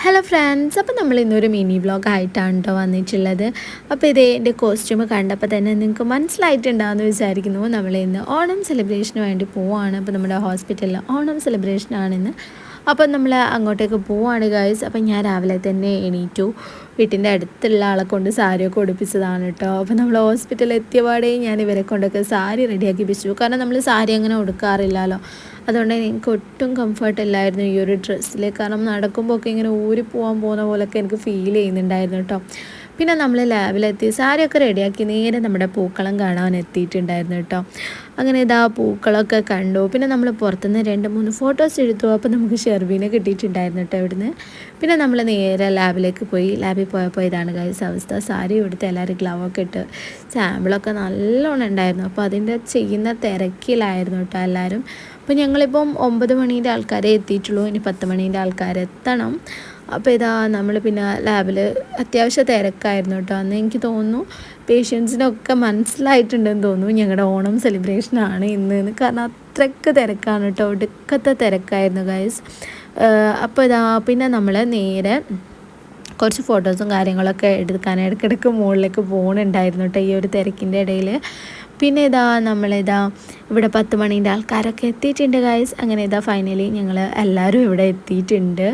Hello friends, അപ്പോൾ നമ്മൾ ഇന്നൊരു മിനി വ്ലോഗ് ആയിട്ടാണ് കേട്ടോ വന്നിട്ടുള്ളത്. അപ്പോൾ ഇതേ എൻ്റെ കോസ്റ്റ്യൂം കണ്ടപ്പോൾ തന്നെ നിങ്ങൾക്ക് മനസ്സിലായിട്ടുണ്ടാകുമെന്ന് വിചാരിക്കുന്നു. നമ്മൾ ഇന്ന് ഓണം സെലിബ്രേഷന് വേണ്ടി പോവുകയാണ്. അപ്പോൾ നമ്മുടെ ഹോസ്പിറ്റലിൽ ഓണം സെലിബ്രേഷനാണിന്ന്. അപ്പം നമ്മൾ അങ്ങോട്ടേക്ക് പോവുകയാണ് ഗൈസ്. അപ്പം ഞാൻ രാവിലെ തന്നെ എണീറ്റു. വീട്ടിൻ്റെ അടുത്തുള്ള ആളെ കൊണ്ട് സാരിയൊക്കെ ഉടുപ്പിച്ചതാണ് കേട്ടോ. അപ്പോൾ നമ്മൾ ഹോസ്പിറ്റലിൽ എത്തിയപാടേ ഞാൻ ഇവരെ കൊണ്ടൊക്കെ സാരി റെഡിയാക്കി വെച്ചു. കാരണം നമ്മൾ സാരി അങ്ങനെ ഉടുക്കാറില്ലല്ലോ. അതുകൊണ്ട് എനിക്ക് ഒട്ടും കംഫർട്ട് ഇല്ലായിരുന്നു ഈ ഒരു ഡ്രസ്സിൽ. കാരണം നടക്കുമ്പോൾ ഒക്കെ ഇങ്ങനെ ഊരിപ്പോകാൻ പോകുന്ന പോലെയൊക്കെ എനിക്ക് ഫീൽ ചെയ്യുന്നുണ്ടായിരുന്നു കേട്ടോ. പിന്നെ നമ്മൾ ലാബിലെത്തി സാരിയൊക്കെ റെഡിയാക്കി നേരെ നമ്മുടെ പൂക്കളം കാണാൻ എത്തിയിട്ടുണ്ടായിരുന്നു കേട്ടോ. അങ്ങനെ ഇതാ പൂക്കളൊക്കെ കണ്ടു. പിന്നെ നമ്മൾ പുറത്തുനിന്ന് 2-3 ഫോട്ടോസ് എടുത്തു. അപ്പോൾ നമുക്ക് ഷെർബീനെ കിട്ടിയിട്ടുണ്ടായിരുന്നു കേട്ടോ ഇവിടുന്ന്. പിന്നെ നമ്മൾ നേരെ ലാബിലേക്ക് പോയി. ലാബിൽ പോയപ്പോൾ ഇതാണ് ഗൈസ് അവസ്ഥ. സാരി എടുത്ത് എല്ലാവരും ഗ്ലൗവൊക്കെ ഇട്ട് സാമ്പിളൊക്കെ നല്ലോണം ഉണ്ടായിരുന്നു. അപ്പോൾ അതിൻ്റെ ചെയ്യുന്ന തിരക്കിലായിരുന്നു കേട്ടോ എല്ലാവരും. അപ്പോൾ ഞങ്ങളിപ്പം 9 മണീൻ്റെ ആൾക്കാരെ എത്തിയിട്ടുള്ളൂ. ഇനി 10 മണീൻ്റെ ആൾക്കാരെത്തണം. അപ്പോൾ ഇതാ നമ്മൾ പിന്നെ ലാബിൽ അത്യാവശ്യം തിരക്കായിരുന്നു കേട്ടോ. അന്ന് എനിക്ക് തോന്നുന്നു പേഷ്യൻസിനൊക്കെ മനസ്സിലായിട്ടുണ്ടെന്ന് തോന്നുന്നു ഞങ്ങളുടെ ഓണം സെലിബ്രേഷനാണ് ഇന്ന്. കാരണം അത്രയ്ക്ക് തിരക്കാണ് കേട്ടോ. ഒടുക്കത്തെ തിരക്കായിരുന്നു ഗൈസ്. അപ്പോൾ ഇതാ പിന്നെ നമ്മൾ നേരെ കുറച്ച് ഫോട്ടോസും കാര്യങ്ങളൊക്കെ എടുക്കാൻ ഇടയ്ക്കിടയ്ക്ക് മുകളിലേക്ക് പോകുന്നുണ്ടായിരുന്നു കേട്ടോ ഈ ഒരു തിരക്കിൻ്റെ ഇടയിൽ. പിന്നെ നമ്മളിതാ ഇവിടെ 10 മണീൻ്റെ ആൾക്കാരൊക്കെ എത്തിയിട്ടുണ്ട് ഗൈസ്. അങ്ങനെ ഫൈനലി ഞങ്ങൾ എല്ലാവരും ഇവിടെ എത്തിയിട്ടുണ്ട്.